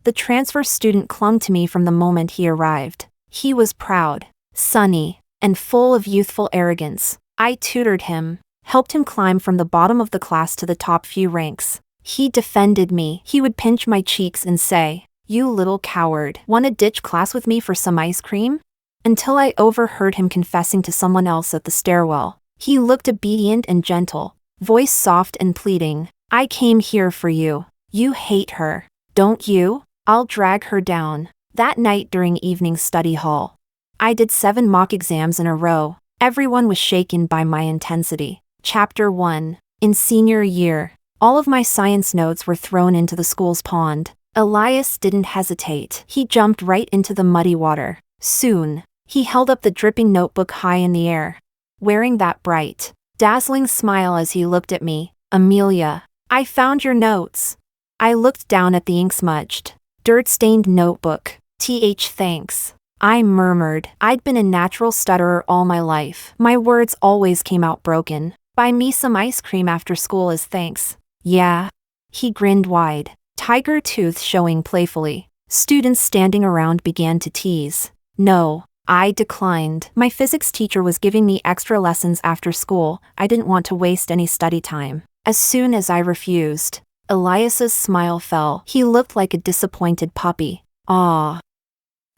The transfer student clung to me from the moment he arrived. He was proud, sunny, and full of youthful arrogance. I tutored him, helped him climb from the bottom of the class to the top few ranks. He defended me. He would pinch my cheeks and say, "You little coward, wanna ditch class with me for some ice cream?" Until I overheard him confessing to someone else at the stairwell. He looked obedient and gentle, voice soft and pleading. "I came here for you. You hate her, don't you? I'll drag her down." That night during evening study hall, I did 7 mock exams in a row. Everyone was shaken by my intensity. Chapter 1. In senior year, all of my science notes were thrown into the school's pond. Elias didn't hesitate. He jumped right into the muddy water. Soon, he held up the dripping notebook high in the air, wearing that bright, dazzling smile as he looked at me. "Amelia, I found your notes." I looked down at the ink-smudged, dirt-stained notebook. Thanks. I murmured. I'd been a natural stutterer all my life. My words always came out broken. "Buy me some ice cream after school as thanks." "Yeah." He grinned wide, tiger tooth showing playfully. Students standing around began to tease. "No." I declined. My physics teacher was giving me extra lessons after school. I didn't want to waste any study time. As soon as I refused, Elias's smile fell. He looked like a disappointed puppy. "Aw.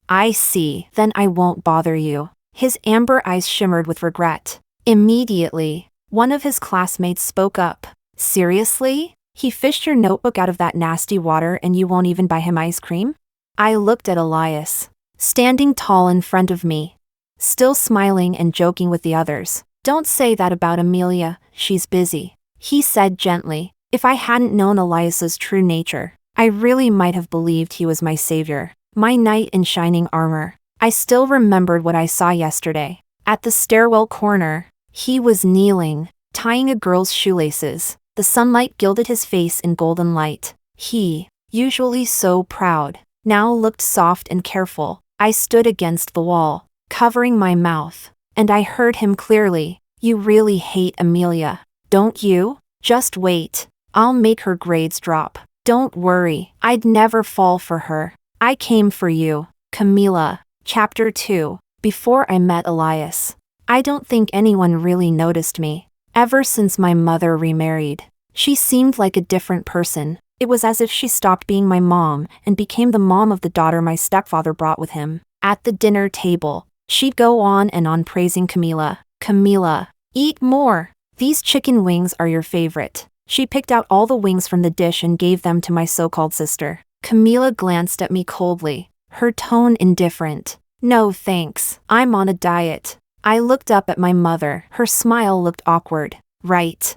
I see. Then I won't bother you." His amber eyes shimmered with regret. Immediately, one of his classmates spoke up. "Seriously? He fished your notebook out of that nasty water and you won't even buy him ice cream?" I looked at Elias, standing tall in front of me, still smiling and joking with the others. "Don't say that about Amelia, she's busy," he said gently. If I hadn't known Elias's true nature, I really might have believed he was my savior, my knight in shining armor. I still remembered what I saw yesterday. At the stairwell corner, he was kneeling, tying a girl's shoelaces. The sunlight gilded his face in golden light. He, usually so proud, now looked soft and careful. I stood against the wall, covering my mouth, and I heard him clearly. "You really hate Amelia, don't you? Just wait. I'll make her grades drop. Don't worry, I'd never fall for her. I came for you, Camila." Chapter 2. Before I met Elias, I don't think anyone really noticed me. Ever since my mother remarried, she seemed like a different person. It was as if she stopped being my mom and became the mom of the daughter my stepfather brought with him. At the dinner table, she'd go on and on praising Camila. "Camila, eat more. These chicken wings are your favorite." She picked out all the wings from the dish and gave them to my so-called sister. Camila glanced at me coldly, her tone indifferent. "No thanks, I'm on a diet." I looked up at my mother. Her smile looked awkward. Right.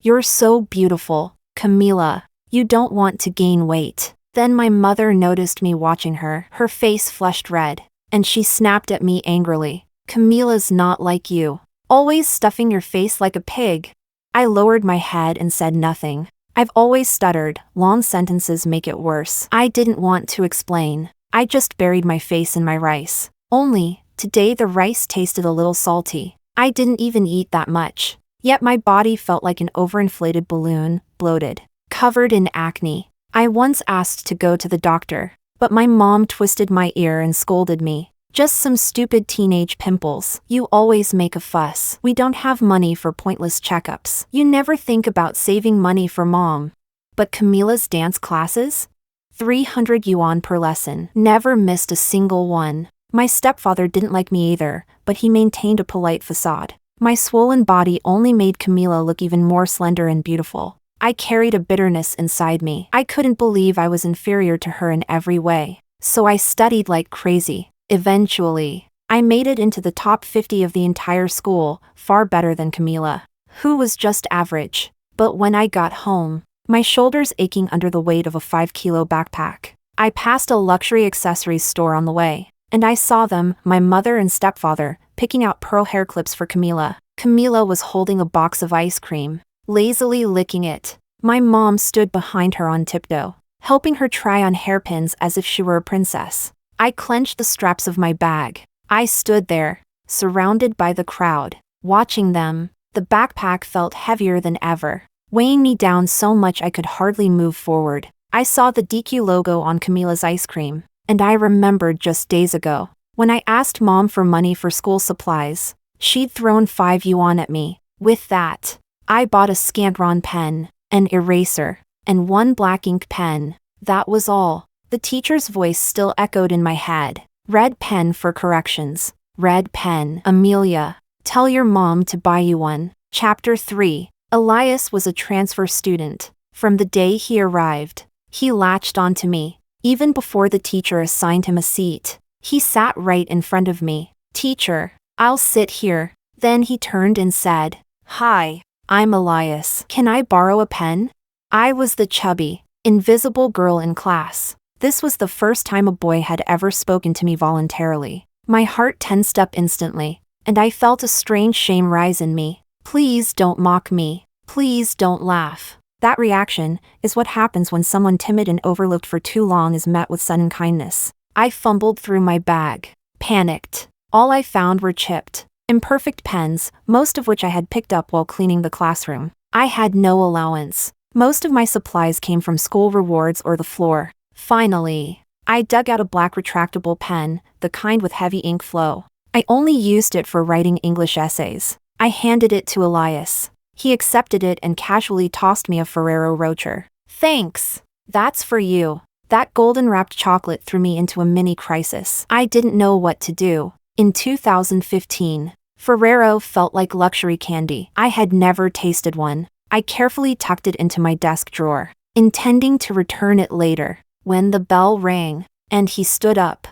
You're so beautiful, Camila. You don't want to gain weight." Then my mother noticed me watching her. Her face flushed red, and she snapped at me angrily. "Camila's not like you, always stuffing your face like a pig." I lowered my head and said nothing. I've always stuttered. Long sentences make it worse. I didn't want to explain. I just buried my face in my rice. Only, today the rice tasted a little salty. I didn't even eat that much. Yet my body felt like an overinflated balloon, bloated, covered in acne. I once asked to go to the doctor, but my mom twisted my ear and scolded me. "Just some stupid teenage pimples. You always make a fuss. We don't have money for pointless checkups. You never think about saving money for mom." But Camila's dance classes? 300 yuan per lesson. Never missed a single one. My stepfather didn't like me either, but he maintained a polite facade. My swollen body only made Camila look even more slender and beautiful. I carried a bitterness inside me. I couldn't believe I was inferior to her in every way. So I studied like crazy. Eventually, I made it into the top 50 of the entire school, far better than Camila, who was just average. But when I got home, my shoulders aching under the weight of a 5-kilo backpack, I passed a luxury accessories store on the way, and I saw them, my mother and stepfather, picking out pearl hair clips for Camila. Camila was holding a box of ice cream, lazily licking it. My mom stood behind her on tiptoe, helping her try on hairpins as if she were a princess. I clenched the straps of my bag. I stood there, surrounded by the crowd, watching them. The backpack felt heavier than ever, weighing me down so much I could hardly move forward. I saw the DQ logo on Camila's ice cream, and I remembered just days ago, when I asked Mom for money for school supplies, she'd thrown 5 yuan at me. With that, I bought a Scantron pen, an eraser, and one black ink pen. That was all. The teacher's voice still echoed in my head. Red pen for corrections. Red pen. Amelia, tell your mom to buy you one. Chapter 3. Elias was a transfer student. From the day he arrived, he latched onto me. Even before the teacher assigned him a seat, he sat right in front of me. Teacher, I'll sit here. Then he turned and said, Hi, I'm Elias. Can I borrow a pen? I was the chubby, invisible girl in class. This was the first time a boy had ever spoken to me voluntarily. My heart tensed up instantly, and I felt a strange shame rise in me. Please don't mock me. Please don't laugh. That reaction is what happens when someone timid and overlooked for too long is met with sudden kindness. I fumbled through my bag, panicked. All I found were chipped, imperfect pens, most of which I had picked up while cleaning the classroom. I had no allowance. Most of my supplies came from school rewards or the floor. Finally, I dug out a black retractable pen, the kind with heavy ink flow. I only used it for writing English essays. I handed it to Elias. He accepted it and casually tossed me a Ferrero Rocher. Thanks. That's for you. That golden-wrapped chocolate threw me into a mini crisis. I didn't know what to do. In 2015, Ferrero felt like luxury candy. I had never tasted one. I carefully tucked it into my desk drawer, intending to return it later, when the bell rang, and he stood up.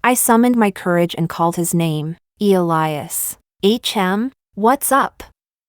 I summoned my courage and called his name. Elias. HM? What's up?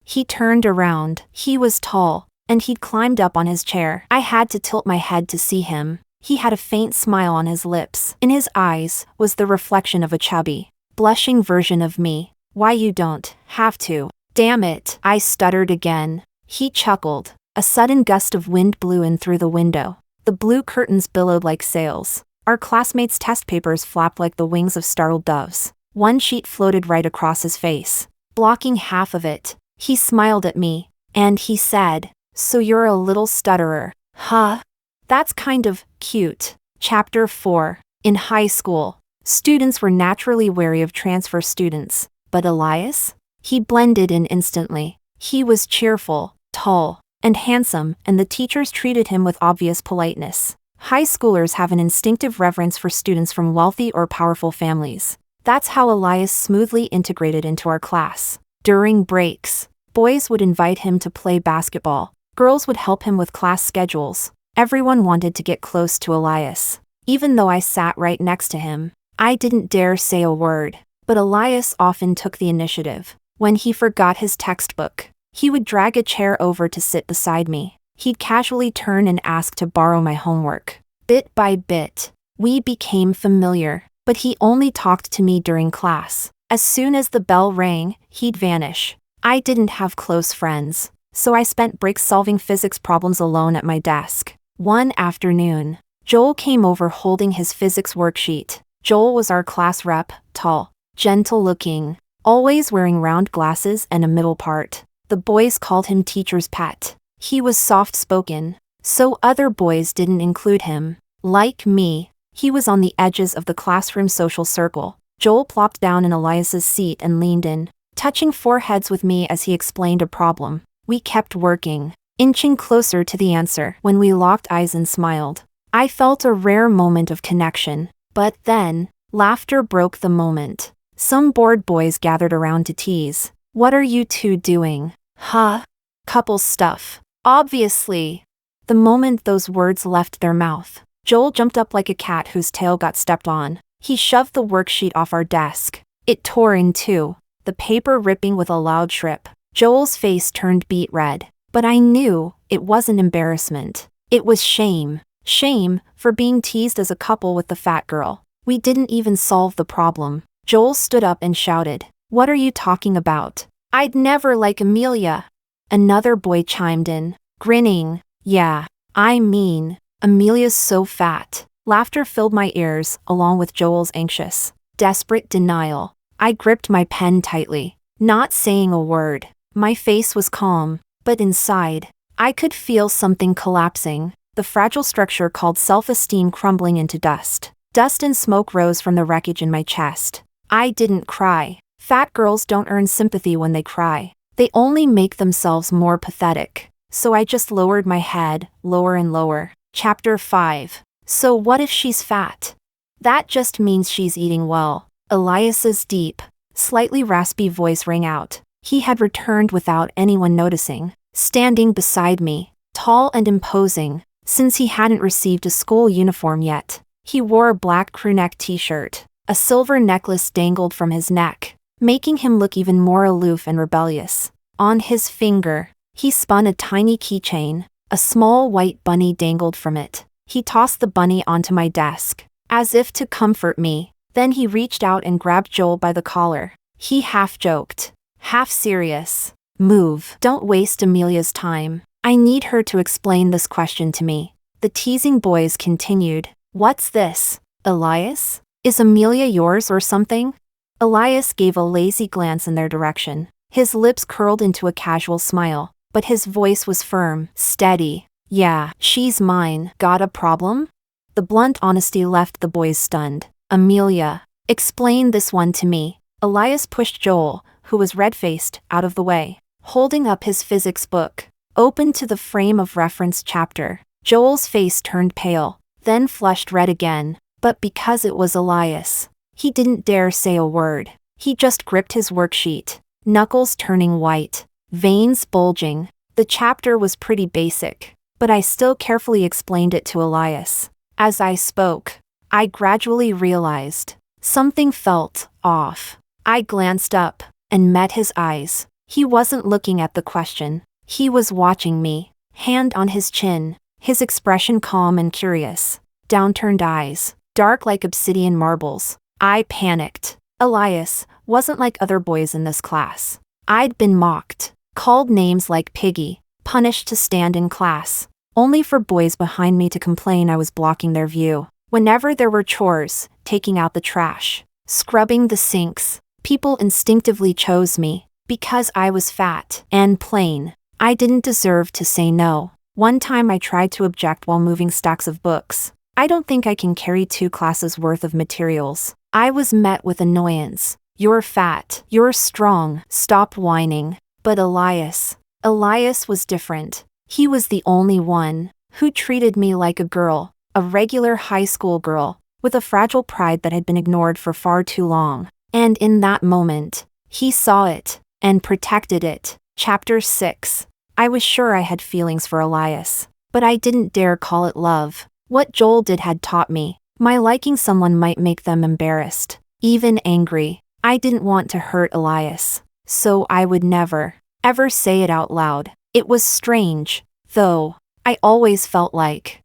He turned around. He was tall, and he'd climbed up on his chair. I had to tilt my head to see him. He had a faint smile on his lips. In his eyes was the reflection of a chubby, blushing version of me. Why you don't have to. Damn it, I stuttered again. He chuckled. A sudden gust of wind blew in through the window. The blue curtains billowed like sails. Our classmates' test papers flapped like the wings of startled doves. One sheet floated right across his face, blocking half of it. He smiled at me, and he said, So you're a little stutterer, huh? That's kind of cute. Chapter 4. In high school, students were naturally wary of transfer students, but Elias? He blended in instantly. He was cheerful, tall, and handsome, and the teachers treated him with obvious politeness. High schoolers have an instinctive reverence for students from wealthy or powerful families. That's how Elias smoothly integrated into our class. During breaks, boys would invite him to play basketball. Girls would help him with class schedules. Everyone wanted to get close to Elias. Even though I sat right next to him, I didn't dare say a word. But Elias often took the initiative. When he forgot his textbook, he would drag a chair over to sit beside me. He'd casually turn and ask to borrow my homework. Bit by bit, we became familiar, but he only talked to me during class. As soon as the bell rang, he'd vanish. I didn't have close friends, so I spent breaks solving physics problems alone at my desk. One afternoon, Joel came over holding his physics worksheet. Joel was our class rep, tall, gentle-looking, always wearing round glasses and a middle part. The boys called him teacher's pet. He was soft-spoken, so other boys didn't include him. Like me, he was on the edges of the classroom social circle. Joel plopped down in Elias's seat and leaned in, touching foreheads with me as he explained a problem. We kept working, inching closer to the answer. When we locked eyes and smiled, I felt a rare moment of connection. But then, laughter broke the moment. Some bored boys gathered around to tease. What are you two doing? Huh? Couple stuff. Obviously. The moment those words left their mouth, Joel jumped up like a cat whose tail got stepped on. He shoved the worksheet off our desk. It tore in two, the paper ripping with a loud shrip. Joel's face turned beet red, but I knew it wasn't embarrassment. It was shame. Shame for being teased as a couple with the fat girl. We didn't even solve the problem. Joel stood up and shouted, What are you talking about? I'd never like Amelia. Another boy chimed in, grinning. Yeah, I mean, Amelia's so fat. Laughter filled my ears, along with Joel's anxious, desperate denial. I gripped my pen tightly, not saying a word. My face was calm, but inside, I could feel something collapsing. the fragile structure called self-esteem crumbling into dust. Dust and smoke rose from the wreckage in my chest. I didn't cry. Fat girls don't earn sympathy when they cry. They only make themselves more pathetic. So I just lowered my head, lower and lower. Chapter 5. So what if she's fat? That just means she's eating well. Elias's deep, slightly raspy voice rang out. He had returned without anyone noticing, standing beside me, tall and imposing, since he hadn't received a school uniform yet. He wore a black crewneck t-shirt. A silver necklace dangled from his neck, making him look even more aloof and rebellious. On his finger, he spun a tiny keychain. A small white bunny dangled from it. He tossed the bunny onto my desk, as if to comfort me. Then he reached out and grabbed Joel by the collar. He half joked, half serious. Move. Don't waste Amelia's time. I need her to explain this question to me. The teasing boys continued. What's this, Elias? Is Amelia yours or something? Elias gave a lazy glance in their direction. His lips curled into a casual smile, but his voice was firm, steady. Yeah, she's mine. Got a problem? The blunt honesty left the boys stunned. Amelia, explain this one to me. Elias pushed Joel, who was red-faced, out of the way, holding up his physics book, open to the frame of reference chapter. Joel's face turned pale, then flushed red again, but because it was Elias, he didn't dare say a word. He just gripped his worksheet, knuckles turning white, veins bulging. The chapter was pretty basic, but I still carefully explained it to Elias. As I spoke, I gradually realized something felt off. I glanced up and met his eyes. He wasn't looking at the question. He was watching me, hand on his chin, his expression calm and curious. Downturned eyes, dark like obsidian marbles. I panicked. Elias wasn't like other boys in this class. I'd been mocked, called names like piggy, punished to stand in class, only for boys behind me to complain I was blocking their view. Whenever there were chores, taking out the trash, scrubbing the sinks, people instinctively chose me, because I was fat and plain. I didn't deserve to say no. One time I tried to object while moving stacks of books. I don't think I can carry 2 classes worth of materials. I was met with annoyance. You're fat. You're strong. Stop whining. But Elias was different. He was the only one who treated me like a girl, a regular high school girl, with a fragile pride that had been ignored for far too long. And in that moment, he saw it and protected it. Chapter 6. I was sure I had feelings for Elias, but I didn't dare call it love. What Joel did had taught me, my liking someone might make them embarrassed, even angry. I didn't want to hurt Elias, so I would never, ever say it out loud. It was strange, though. I always felt like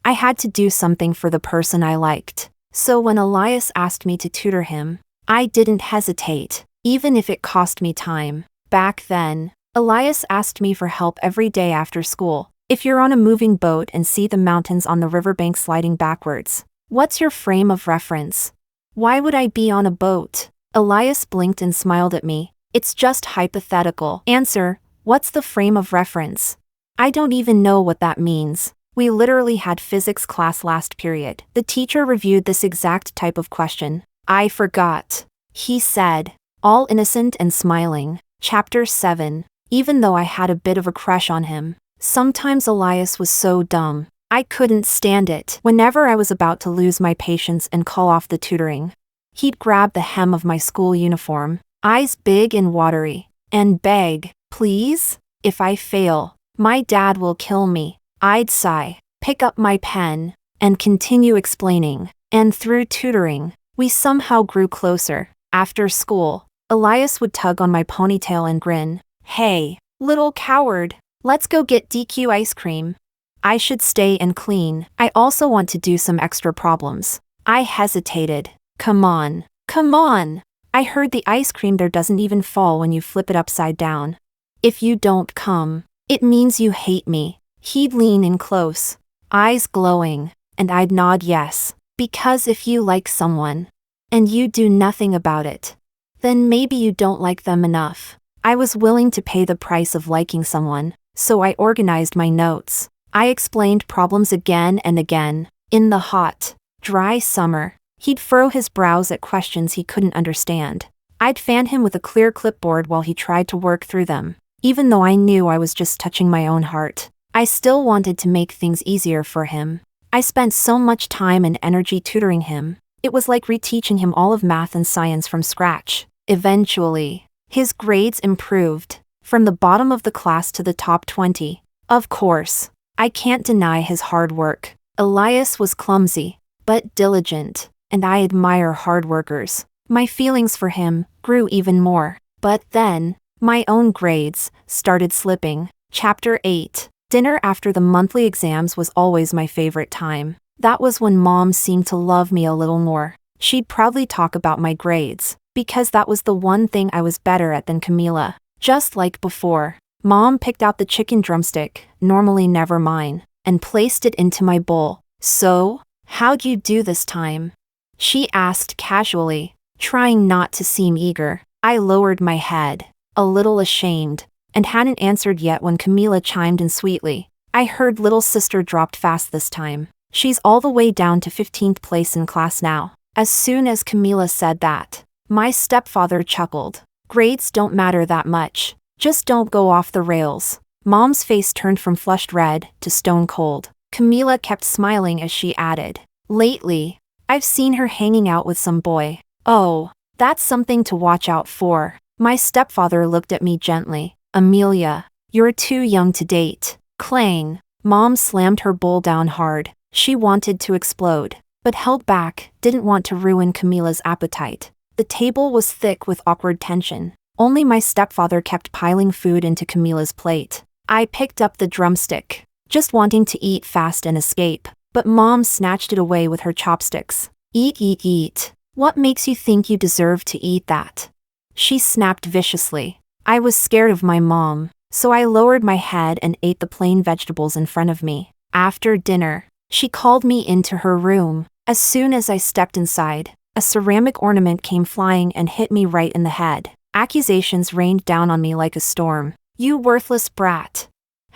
I had to do something for the person I liked. So when Elias asked me to tutor him, I didn't hesitate, even if it cost me time. Back then, Elias asked me for help every day after school. If you're on a moving boat and see the mountains on the riverbank sliding backwards, what's your frame of reference? Why would I be on a boat? Elias blinked and smiled at me. It's just hypothetical. Answer, what's the frame of reference? I don't even know what that means. We literally had physics class last period. The teacher reviewed this exact type of question. I forgot. He said, all innocent and smiling. Chapter 7. Even though I had a bit of a crush on him, sometimes Elias was so dumb. I couldn't stand it. Whenever I was about to lose my patience and call off the tutoring, he'd grab the hem of my school uniform, eyes big and watery, and beg, please? If I fail, my dad will kill me. I'd sigh, pick up my pen, and continue explaining. And through tutoring, we somehow grew closer. After school, Elias would tug on my ponytail and grin. Hey, little coward, let's go get DQ ice cream. I should stay and clean. I also want to do some extra problems. I hesitated. Come on. Come on. I heard the ice cream there doesn't even fall when you flip it upside down. If you don't come, it means you hate me. He'd lean in close, eyes glowing, and I'd nod yes. Because if you like someone, and you do nothing about it, then maybe you don't like them enough. I was willing to pay the price of liking someone, so I organized my notes. I explained problems again and again. In the hot, dry summer, he'd furrow his brows at questions he couldn't understand. I'd fan him with a clear clipboard while he tried to work through them. Even though I knew I was just touching my own heart, I still wanted to make things easier for him. I spent so much time and energy tutoring him. It was like reteaching him all of math and science from scratch. Eventually, his grades improved, from the bottom of the class to the top 20. Of course, I can't deny his hard work. Elias was clumsy, but diligent, and I admire hard workers. My feelings for him grew even more. But then, my own grades started slipping. Chapter 8. Dinner after the monthly exams was always my favorite time. That was when Mom seemed to love me a little more. She'd proudly talk about my grades, because that was the one thing I was better at than Camila. Just like before, Mom picked out the chicken drumstick, normally never mine, and placed it into my bowl. "So, how'd you do this time?" she asked casually, trying not to seem eager. I lowered my head, a little ashamed, and hadn't answered yet when Camila chimed in sweetly. "I heard little sister dropped fast this time. She's all the way down to 15th place in class now." As soon as Camila said that, my stepfather chuckled. "Grades don't matter that much. Just don't go off the rails." Mom's face turned from flushed red to stone cold. Camila kept smiling as she added, "Lately, I've seen her hanging out with some boy." "Oh, that's something to watch out for." My stepfather looked at me gently. "Amelia, you're too young to date." Clang. Mom slammed her bowl down hard. She wanted to explode, but held back, didn't want to ruin Camila's appetite. The table was thick with awkward tension. Only my stepfather kept piling food into Camila's plate. I picked up the drumstick, just wanting to eat fast and escape, but Mom snatched it away with her chopsticks. "Eat, eat, eat. What makes you think you deserve to eat that?" she snapped viciously. I was scared of my mom, so I lowered my head and ate the plain vegetables in front of me. After dinner, she called me into her room. As soon as I stepped inside, a ceramic ornament came flying and hit me right in the head. Accusations rained down on me like a storm. "You worthless brat.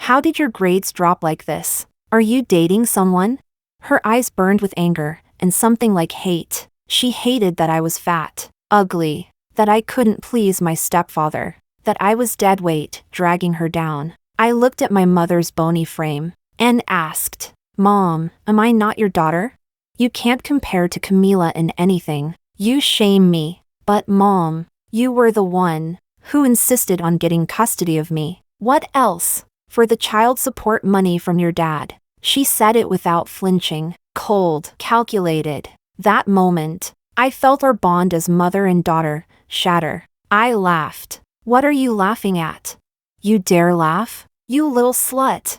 How did your grades drop like this? Are you dating someone?" Her eyes burned with anger, and something like hate. She hated that I was fat, ugly, that I couldn't please my stepfather, that I was dead weight, dragging her down. I looked at my mother's bony frame, and asked, "Mom, am I not your daughter? You can't compare to Camila in anything. You shame me." "But Mom, you were the one who insisted on getting custody of me." "What else? For the child support money from your dad." She said it without flinching, cold, calculated. That moment, I felt our bond as mother and daughter shatter. I laughed. "What are you laughing at? You dare laugh? You little slut.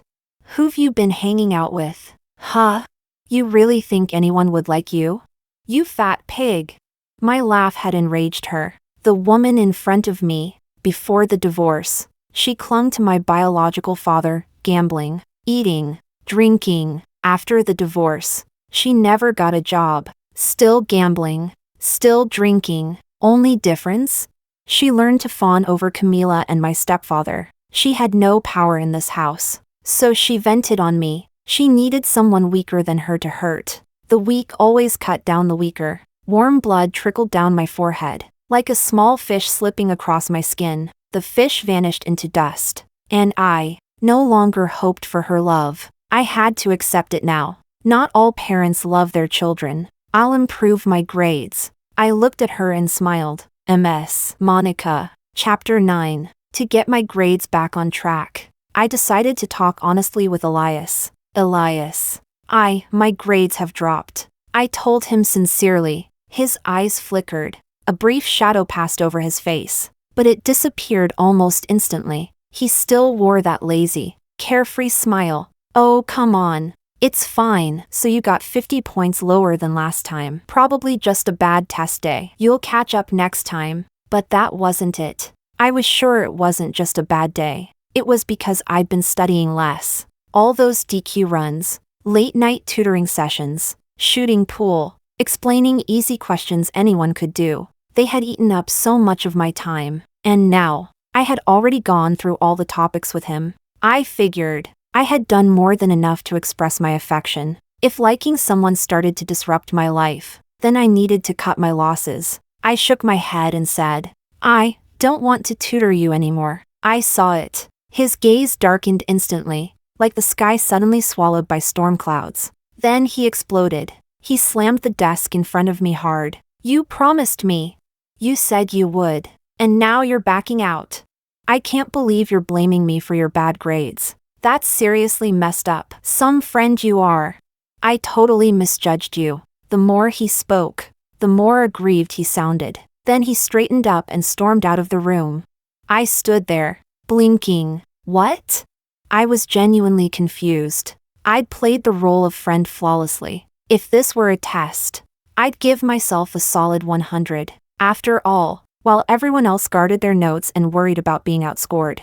Who've you been hanging out with? Huh? You really think anyone would like you? You fat pig." My laugh had enraged her. The woman in front of me, before the divorce, she clung to my biological father, gambling, eating, drinking. After the divorce, she never got a job. Still gambling, still drinking. Only difference? She learned to fawn over Camila and my stepfather. She had no power in this house, so she vented on me. She needed someone weaker than her to hurt. The weak always cut down the weaker. Warm blood trickled down my forehead. Like a small fish slipping across my skin, the fish vanished into dust. And I no longer hoped for her love. I had to accept it now. Not all parents love their children. "I'll improve my grades." I looked at her and smiled. MS. Monica. Chapter 9. To get my grades back on track, I decided to talk honestly with Elias. "Elias, my grades have dropped." I told him sincerely. His eyes flickered. A brief shadow passed over his face, but it disappeared almost instantly. He still wore that lazy, carefree smile. "Oh, come on. It's fine. So you got 50 points lower than last time. Probably just a bad test day. You'll catch up next time." But that wasn't it. I was sure it wasn't just a bad day. It was because I'd been studying less. All those DQ runs, late-night tutoring sessions, shooting pool, explaining easy questions anyone could do. They had eaten up so much of my time. And now, I had already gone through all the topics with him. I figured, I had done more than enough to express my affection. If liking someone started to disrupt my life, then I needed to cut my losses. I shook my head and said, I don't want to tutor you anymore. I saw it. His gaze darkened instantly, like the sky suddenly swallowed by storm clouds. Then he exploded. He slammed the desk in front of me hard. You promised me. You said you would. And now you're backing out. I can't believe you're blaming me for your bad grades. That's seriously messed up. Some friend you are. I totally misjudged you. The more he spoke, the more aggrieved he sounded. Then he straightened up and stormed out of the room. I stood there, blinking. What? I was genuinely confused. I'd played the role of friend flawlessly. If this were a test, I'd give myself a solid 100. After all, while everyone else guarded their notes and worried about being outscored,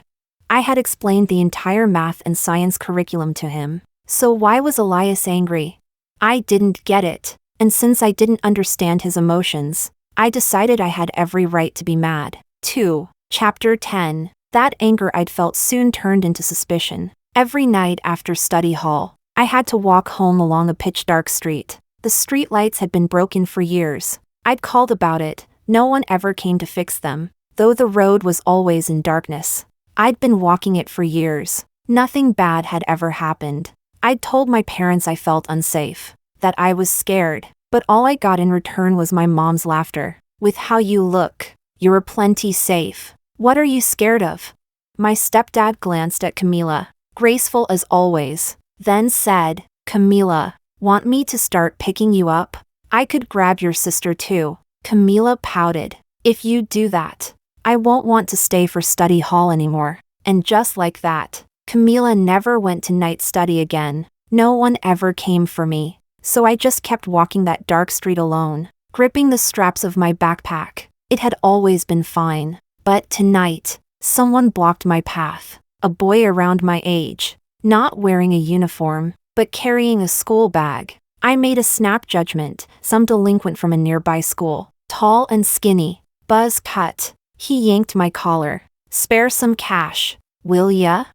I had explained the entire math and science curriculum to him. So why was Elias angry? I didn't get it, and since I didn't understand his emotions, I decided I had every right to be mad. 2. Chapter 10. That anger I'd felt soon turned into suspicion. Every night after study hall, I had to walk home along a pitch-dark street. The street lights had been broken for years. I'd called about it. No one ever came to fix them, though the road was always in darkness. I'd been walking it for years. Nothing bad had ever happened. I'd told my parents I felt unsafe, that I was scared, but all I got in return was my mom's laughter. With how you look, you're plenty safe. What are you scared of? My stepdad glanced at Camila, graceful as always, then said, Camila, want me to start picking you up? I could grab your sister too. Camila pouted. If you do that, I won't want to stay for study hall anymore. And just like that, Camila never went to night study again. No one ever came for me, so I just kept walking that dark street alone, gripping the straps of my backpack. It had always been fine, but tonight, someone blocked my path. A boy around my age, not wearing a uniform, but carrying a school bag. I made a snap judgment, some delinquent from a nearby school, tall and skinny, buzz cut. He yanked my collar. Spare some cash, will ya?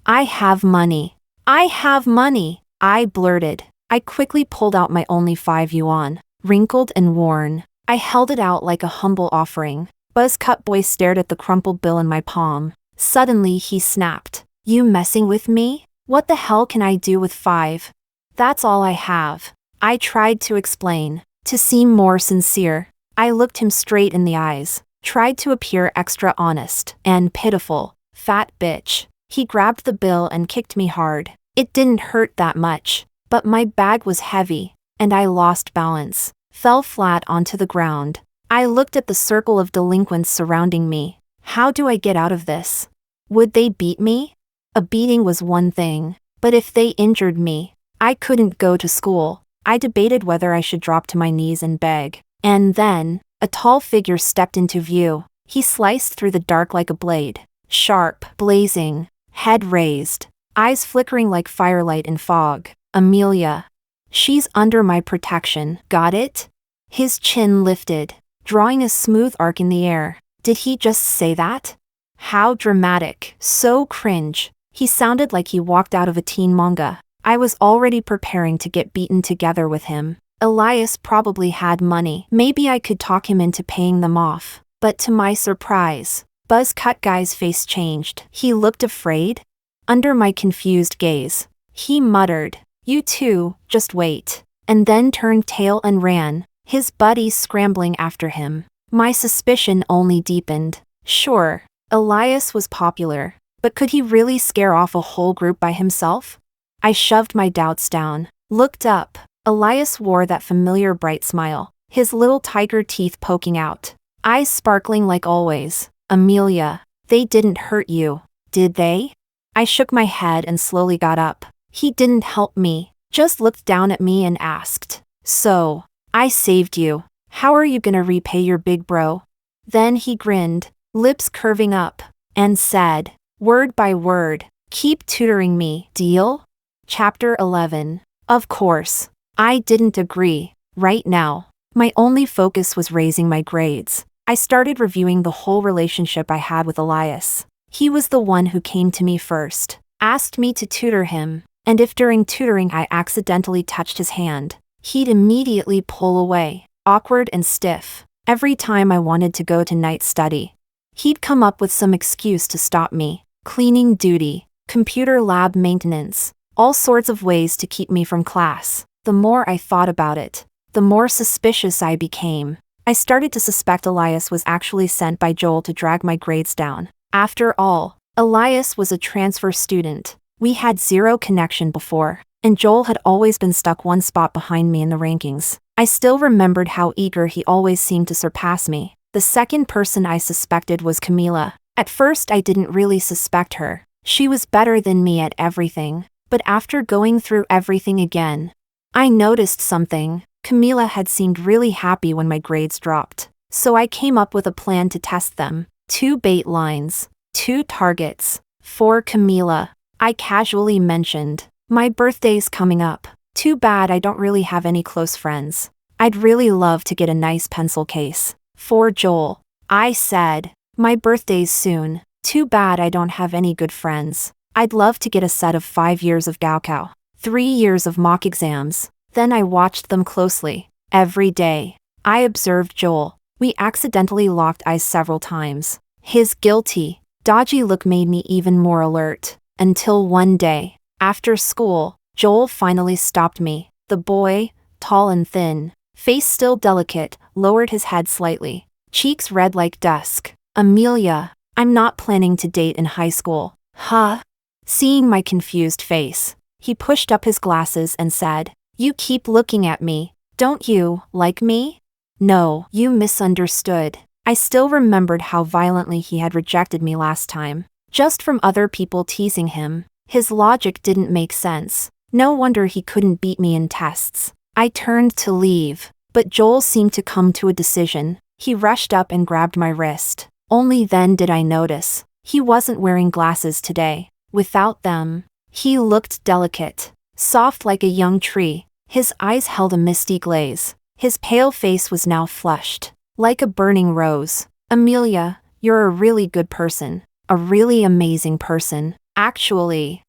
I have money. I have money, I blurted. I quickly pulled out my only 5 yuan, wrinkled and worn. I held it out like a humble offering. Buzzcut boy stared at the crumpled bill in my palm. Suddenly he snapped. You messing with me? What the hell can I do with 5? That's all I have. I tried to explain, to seem more sincere. I looked him straight in the eyes, tried to appear extra honest and pitiful. Fat bitch. He grabbed the bill and kicked me hard. It didn't hurt that much, but my bag was heavy, and I lost balance, fell flat onto the ground. I looked at the circle of delinquents surrounding me. How do I get out of this? Would they beat me? A beating was one thing, but if they injured me, I couldn't go to school. I debated whether I should drop to my knees and beg. And then, a tall figure stepped into view. He sliced through the dark like a blade. Sharp, blazing, head raised, eyes flickering like firelight in fog. Amelia. She's under my protection, got it? His chin lifted, drawing a smooth arc in the air. Did he just say that? How dramatic, so cringe. He sounded like he walked out of a teen manga. I was already preparing to get beaten together with him. Elias probably had money. Maybe I could talk him into paying them off. But to my surprise, Buzzcut guy's face changed. He looked afraid. Under my confused gaze, he muttered, You too, just wait. And then turned tail and ran, his buddies scrambling after him. My suspicion only deepened. Sure, Elias was popular, but could he really scare off a whole group by himself? I shoved my doubts down, looked up. Elias wore that familiar bright smile, his little tiger teeth poking out, eyes sparkling like always. Amelia, they didn't hurt you, did they? I shook my head and slowly got up. He didn't help me, just looked down at me and asked, So, I saved you. How are you gonna repay your big bro? Then he grinned, lips curving up, and said, word by word, keep tutoring me, deal? Chapter 11. Of course, I didn't agree. Right now, my only focus was raising my grades. I started reviewing the whole relationship I had with Elias. He was the one who came to me first. asked me to tutor him, and if during tutoring I accidentally touched his hand, he'd immediately pull away, awkward and stiff. Every time I wanted to go to night study, he'd come up with some excuse to stop me: cleaning duty, computer lab maintenance, all sorts of ways to keep me from class. The more I thought about it, the more suspicious I became. I started to suspect Elias was actually sent by Joel to drag my grades down. After all, Elias was a transfer student. We had zero connection before, and Joel had always been stuck one spot behind me in the rankings. I still remembered how eager he always seemed to surpass me. The second person I suspected was Camila. At first I didn't really suspect her. She was better than me at everything. But after going through everything again, I noticed something. Camila had seemed really happy when my grades dropped. So I came up with a plan to test them. 2 bait lines, 2 targets. For Camila, I casually mentioned, "My birthday's coming up. Too bad I don't really have any close friends. I'd really love to get a nice pencil case." For Joel, I said, "My birthday's soon. Too bad I don't have any good friends. I'd love to get a set of 5 years of Gaokao, 3 years of mock exams." Then I watched them closely. Every day, I observed Joel. We accidentally locked eyes several times. His guilty, dodgy look made me even more alert. Until one day, after school, Joel finally stopped me. The boy, tall and thin, face still delicate, lowered his head slightly, cheeks red like dusk. "Amelia, I'm not planning to date in high school." Huh? Seeing my confused face, he pushed up his glasses and said, "You keep looking at me. Don't you like me?" "No, you misunderstood." I still remembered how violently he had rejected me last time, just from other people teasing him. His logic didn't make sense. No wonder he couldn't beat me in tests. I turned to leave, but Joel seemed to come to a decision. He rushed up and grabbed my wrist. Only then did I notice, he wasn't wearing glasses today. Without them, he looked delicate, soft like a young tree. His eyes held a misty glaze. His pale face was now flushed, like a burning rose. "Amelia, you're a really good person. A really amazing person. Actually,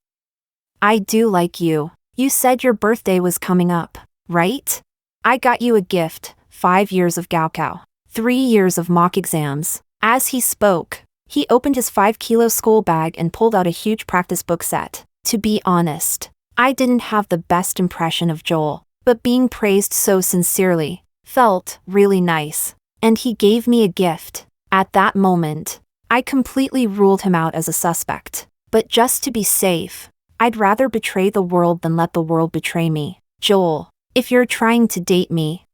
I do like you. You said your birthday was coming up, right? I got you a gift, 5 years of Gaokao, 3 years of mock exams." As he spoke, he opened his 5-kilo school bag and pulled out a huge practice book set. To be honest, I didn't have the best impression of Joel, but being praised so sincerely felt really nice. And he gave me a gift. At that moment, I completely ruled him out as a suspect. But just to be safe, I'd rather betray the world than let the world betray me. "Joel, if you're trying to date me,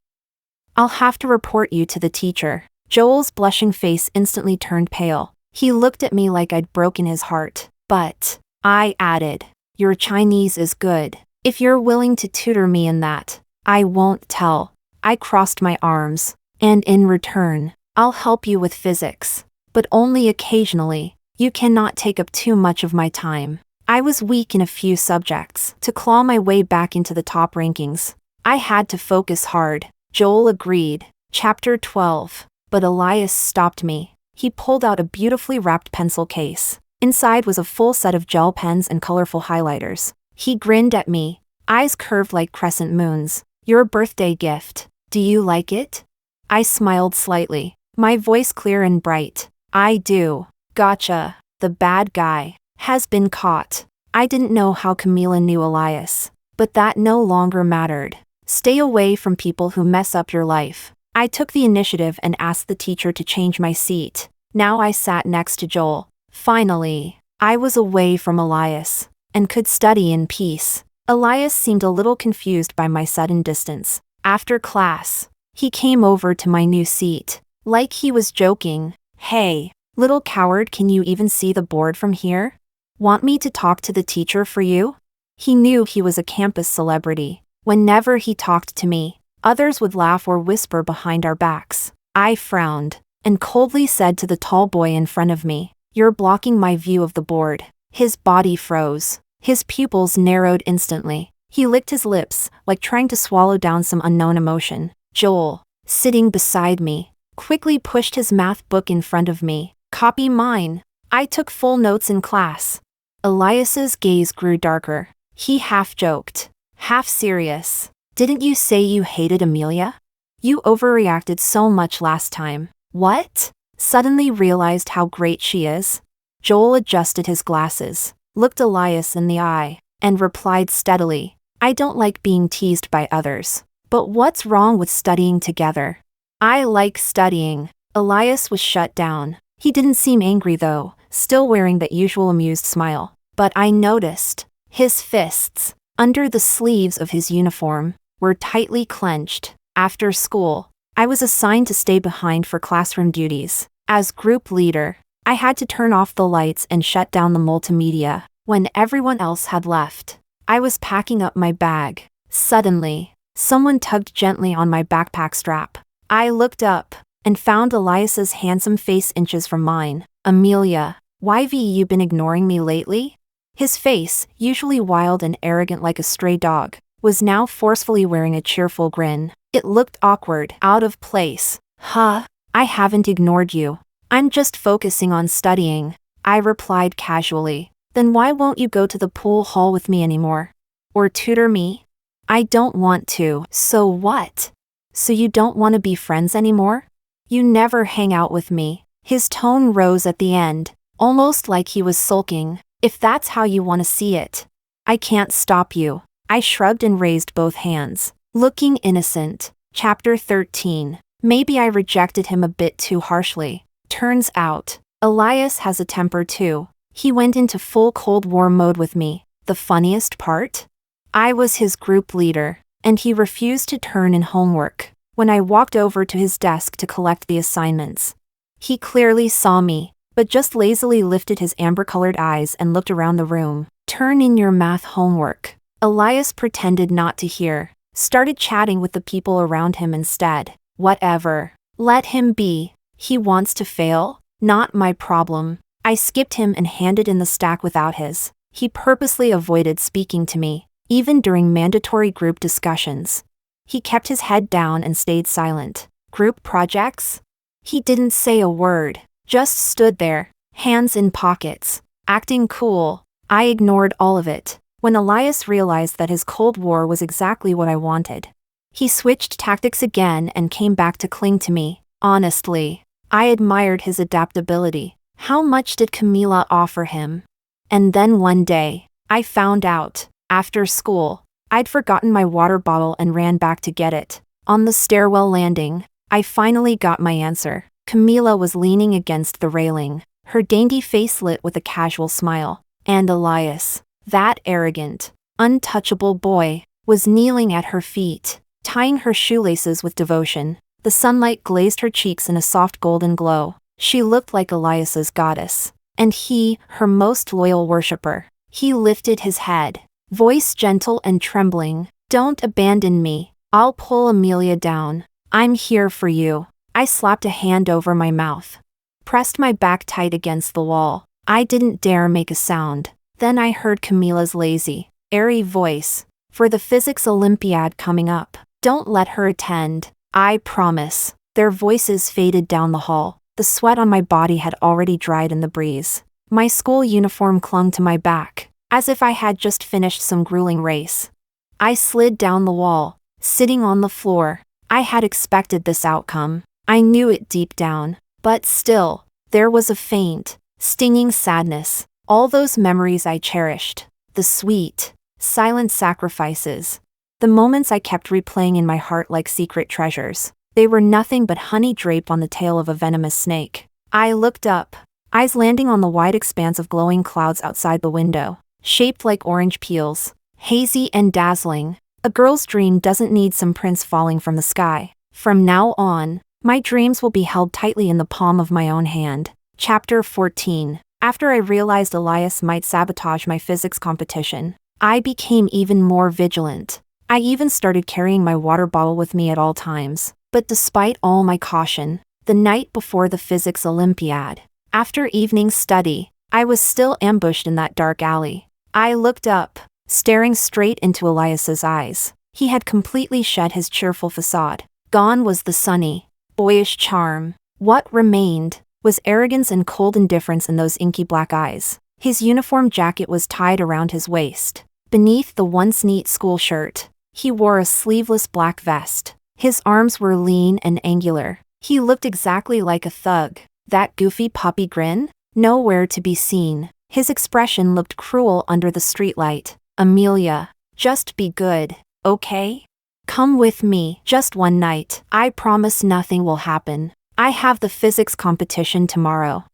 I'll have to report you to the teacher." Joel's blushing face instantly turned pale. He looked at me like I'd broken his heart. "But," I added, "your Chinese is good. If you're willing to tutor me in that, I won't tell." I crossed my arms. "And in return, I'll help you with physics. But only occasionally. You cannot take up too much of my time." I was weak in a few subjects. To claw my way back into the top rankings, I had to focus hard. Joel agreed. Chapter 12. But Elias stopped me. He pulled out a beautifully wrapped pencil case. Inside was a full set of gel pens and colorful highlighters. He grinned at me, eyes curved like crescent moons. "Your birthday gift. Do you like it?" I smiled slightly, my voice clear and bright. "I do." "Gotcha. The bad guy has been caught." I didn't know how Camila knew Elias, but that no longer mattered. Stay away from people who mess up your life. I took the initiative and asked the teacher to change my seat. Now I sat next to Joel. Finally, I was away from Elias, and could study in peace. Elias seemed a little confused by my sudden distance. After class, he came over to my new seat, like he was joking. "Hey, little coward, can you even see the board from here? Want me to talk to the teacher for you?" He knew he was a campus celebrity. Whenever he talked to me, others would laugh or whisper behind our backs. I frowned, and coldly said to the tall boy in front of me, "You're blocking my view of the board." His body froze. His pupils narrowed instantly. He licked his lips, like trying to swallow down some unknown emotion. Joel, sitting beside me, quickly pushed his math book in front of me. "Copy mine. I took full notes in class." Elias's gaze grew darker. He half joked, half serious. Didn't you say you hated Amelia? You overreacted so much last time. What? Suddenly realized how great she is? Joel adjusted his glasses, looked Elias in the eye, and replied steadily, I don't like being teased by others. But what's wrong with studying together? I like studying. Elias was shut down. He didn't seem angry though, still wearing that usual amused smile. But I noticed. His fists, under the sleeves of his uniform, were tightly clenched. After school, I was assigned to stay behind for classroom duties. As group leader, I had to turn off the lights and shut down the multimedia. When everyone else had left, I was packing up my bag. Suddenly, someone tugged gently on my backpack strap. I looked up and found Elias's handsome face inches from mine. Amelia, why've you been ignoring me lately? His face, usually wild and arrogant like a stray dog, was now forcefully wearing a cheerful grin. It looked awkward, out of place. Huh? I haven't ignored you. I'm just focusing on studying, I replied casually. Then why won't you go to the pool hall with me anymore? Or tutor me? I don't want to. So what? So you don't want to be friends anymore? You never hang out with me. His tone rose at the end, almost like he was sulking. If that's how you want to see it, I can't stop you. I shrugged and raised both hands, looking innocent. Chapter 13. Maybe I rejected him a bit too harshly. Turns out, Elias has a temper too. He went into full Cold War mode with me. The funniest part? I was his group leader, and he refused to turn in homework. When I walked over to his desk to collect the assignments, he clearly saw me, but just lazily lifted his amber-colored eyes and looked around the room. Turn in your math homework. Elias pretended not to hear, started chatting with the people around him instead. Whatever. Let him be. He wants to fail? Not my problem. I skipped him and handed in the stack without his. He purposely avoided speaking to me, even during mandatory group discussions. He kept his head down and stayed silent. Group projects? He didn't say a word, just stood there, hands in pockets, acting cool. I ignored all of it. When Elias realized that his Cold War was exactly what I wanted, he switched tactics again and came back to cling to me. Honestly, I admired his adaptability. How much did Camila offer him? And then one day, I found out, after school, I'd forgotten my water bottle and ran back to get it. On the stairwell landing, I finally got my answer. Camila was leaning against the railing, her dainty face lit with a casual smile. And Elias, that arrogant, untouchable boy, was kneeling at her feet, tying her shoelaces with devotion. The sunlight glazed her cheeks in a soft golden glow. She looked like Elias's goddess, and he, her most loyal worshipper. He lifted his head, voice gentle and trembling. Don't abandon me. I'll pull Amelia down. I'm here for you. I slapped a hand over my mouth, pressed my back tight against the wall. I didn't dare make a sound. Then I heard Camila's lazy, airy voice. For the physics Olympiad coming up, don't let her attend. I promise. Their voices faded down the hall. The sweat on my body had already dried in the breeze. My school uniform clung to my back, as if I had just finished some grueling race. I slid down the wall, sitting on the floor. I had expected this outcome. I knew it deep down. But still, there was a faint, stinging sadness. All those memories I cherished. The sweet, silent sacrifices. The moments I kept replaying in my heart like secret treasures. They were nothing but honey draped on the tail of a venomous snake. I looked up, eyes landing on the wide expanse of glowing clouds outside the window, shaped like orange peels, hazy and dazzling. A girl's dream doesn't need some prince falling from the sky. From now on, my dreams will be held tightly in the palm of my own hand. Chapter 14. After I realized Elias might sabotage my physics competition, I became even more vigilant. I even started carrying my water bottle with me at all times. But despite all my caution, the night before the physics Olympiad, after evening study, I was still ambushed in that dark alley. I looked up, staring straight into Elias's eyes. He had completely shed his cheerful facade. Gone was the sunny, boyish charm. What remained was arrogance and cold indifference in those inky black eyes. His uniform jacket was tied around his waist. Beneath the once neat school shirt, he wore a sleeveless black vest. His arms were lean and angular. He looked exactly like a thug. That goofy puppy grin? Nowhere to be seen. His expression looked cruel under the streetlight. Amelia, just be good, okay? Come with me, just one night. I promise nothing will happen. I have the physics competition tomorrow.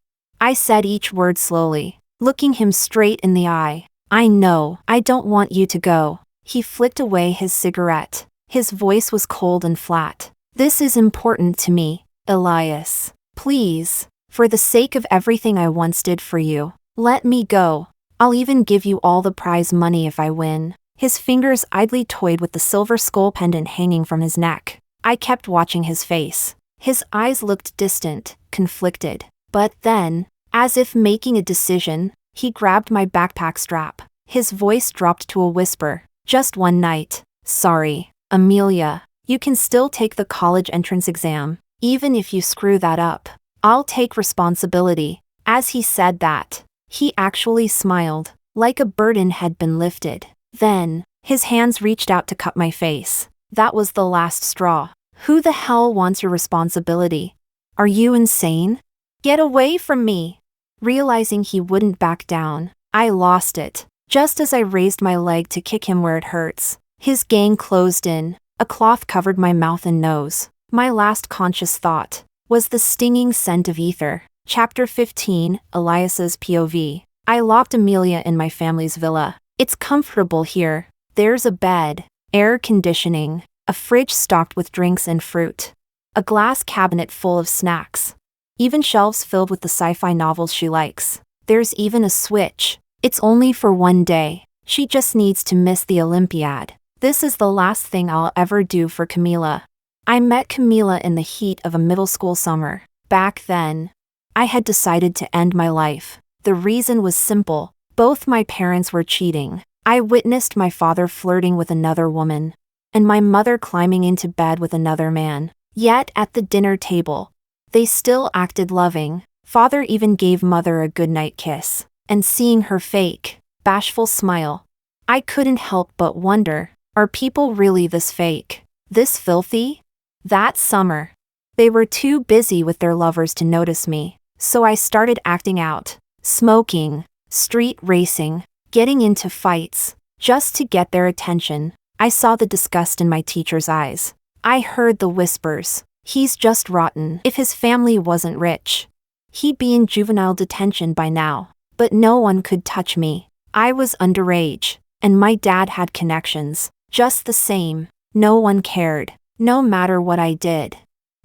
I said each word slowly, looking him straight in the eye. I know, I don't want you to go. He flicked away his cigarette. His voice was cold and flat. This is important to me, Elias. Please, for the sake of everything I once did for you, let me go. I'll even give you all the prize money if I win. His fingers idly toyed with the silver skull pendant hanging from his neck. I kept watching his face. His eyes looked distant, conflicted. But then, as if making a decision, he grabbed my backpack strap. His voice dropped to a whisper. Just one night. Sorry, Amelia. You can still take the college entrance exam, even if you screw that up. I'll take responsibility. As he said that, he actually smiled, like a burden had been lifted. Then, his hands reached out to cup my face. That was the last straw. Who the hell wants your responsibility? Are you insane? Get away from me! Realizing he wouldn't back down, I lost it. Just as I raised my leg to kick him where it hurts, his gang closed in. A cloth covered my mouth and nose. My last conscious thought was the stinging scent of ether. Chapter 15, Elias's POV. I locked Amelia in my family's villa. It's comfortable here. There's a bed, air conditioning, a fridge stocked with drinks and fruit, a glass cabinet full of snacks, even shelves filled with the sci-fi novels she likes. There's even a switch. It's only for one day. She just needs to miss the Olympiad. This is the last thing I'll ever do for Camila. I met Camila in the heat of a middle school summer. Back then, I had decided to end my life. The reason was simple. Both my parents were cheating. I witnessed my father flirting with another woman, and my mother climbing into bed with another man. Yet at the dinner table, they still acted loving. Father even gave mother a goodnight kiss, and seeing her fake, bashful smile, I couldn't help but wonder, are people really this fake? This filthy? That summer, they were too busy with their lovers to notice me, so I started acting out, smoking, street racing, getting into fights, just to get their attention. I saw the disgust in my teacher's eyes. I heard the whispers. He's just rotten. If his family wasn't rich, he'd be in juvenile detention by now. But no one could touch me. I was underage, and my dad had connections. Just the same, no one cared, no matter what I did.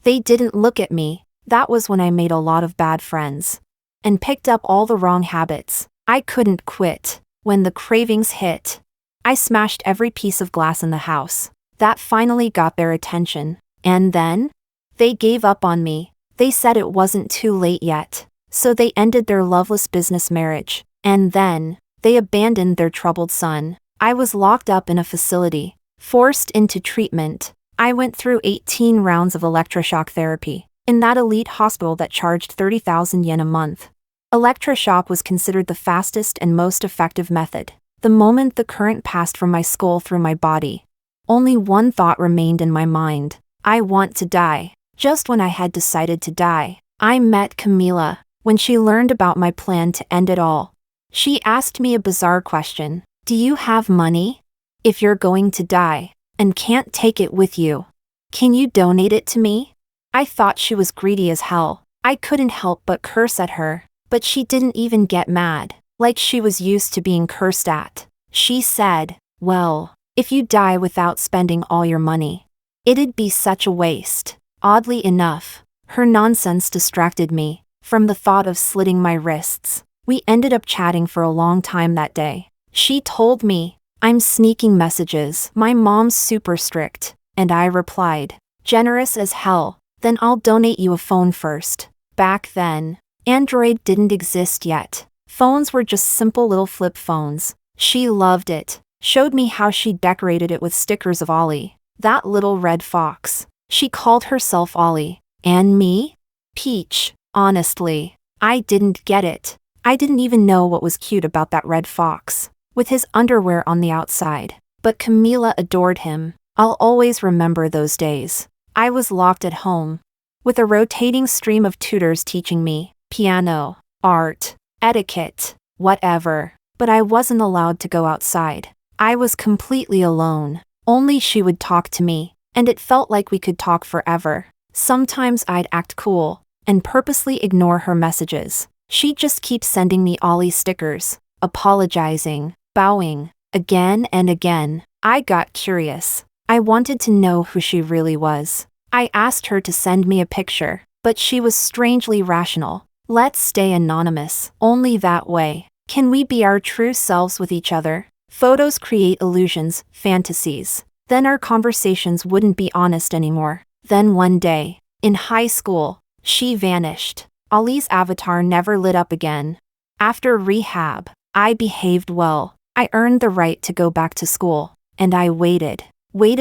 They didn't look at me. That was when I made a lot of bad friends, and picked up all the wrong habits. I couldn't quit. When the cravings hit, I smashed every piece of glass in the house. That finally got their attention. And then, they gave up on me. They said it wasn't too late yet. So they ended their loveless business marriage. And then, they abandoned their troubled son. I was locked up in a facility, forced into treatment. I went through 18 rounds of electroshock therapy, in that elite hospital that charged 30,000 yen a month. Electroshock was considered the fastest and most effective method. The moment the current passed from my skull through my body, only one thought remained in my mind. I want to die. Just when I had decided to die, I met Camila. When she learned about my plan to end it all, she asked me a bizarre question. Do you have money? If you're going to die, and can't take it with you, can you donate it to me? I thought she was greedy as hell. I couldn't help but curse at her. But she didn't even get mad, like she was used to being cursed at. She said, well, if you die without spending all your money, it'd be such a waste. Oddly enough, her nonsense distracted me from the thought of slitting my wrists. We ended up chatting for a long time that day. She told me, I'm sneaking messages. My mom's super strict. And I replied, generous as hell. Then I'll donate you a phone first. Back then, Android didn't exist yet. Phones were just simple little flip phones. She loved it. Showed me how she decorated it with stickers of Ollie, that little red fox. She called herself Ollie. And me? Peach. Honestly, I didn't get it. I didn't even know what was cute about that red fox, with his underwear on the outside. But Camila adored him. I'll always remember those days. I was locked at home, with a rotating stream of tutors teaching me piano, art, etiquette, whatever. But I wasn't allowed to go outside. I was completely alone. Only she would talk to me, and it felt like we could talk forever. Sometimes I'd act cool and purposely ignore her messages. She'd just keep sending me Ollie stickers, apologizing, bowing, again and again. I got curious. I wanted to know who she really was. I asked her to send me a picture, but she was strangely rational. Let's stay anonymous. Only that way can we be our true selves with each other. Photos create illusions, fantasies. Then our conversations wouldn't be honest anymore. Then one day, in high school, she vanished. Ollie's avatar never lit up again. After rehab, I behaved well. I earned the right to go back to school. And I waited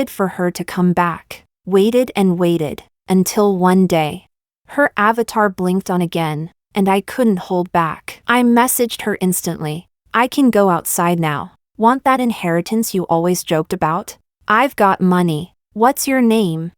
for her to come back. Waited and waited, until one day, her avatar blinked on again, and I couldn't hold back. I messaged her instantly. I can go outside now. Want that inheritance you always joked about? I've got money. What's your name?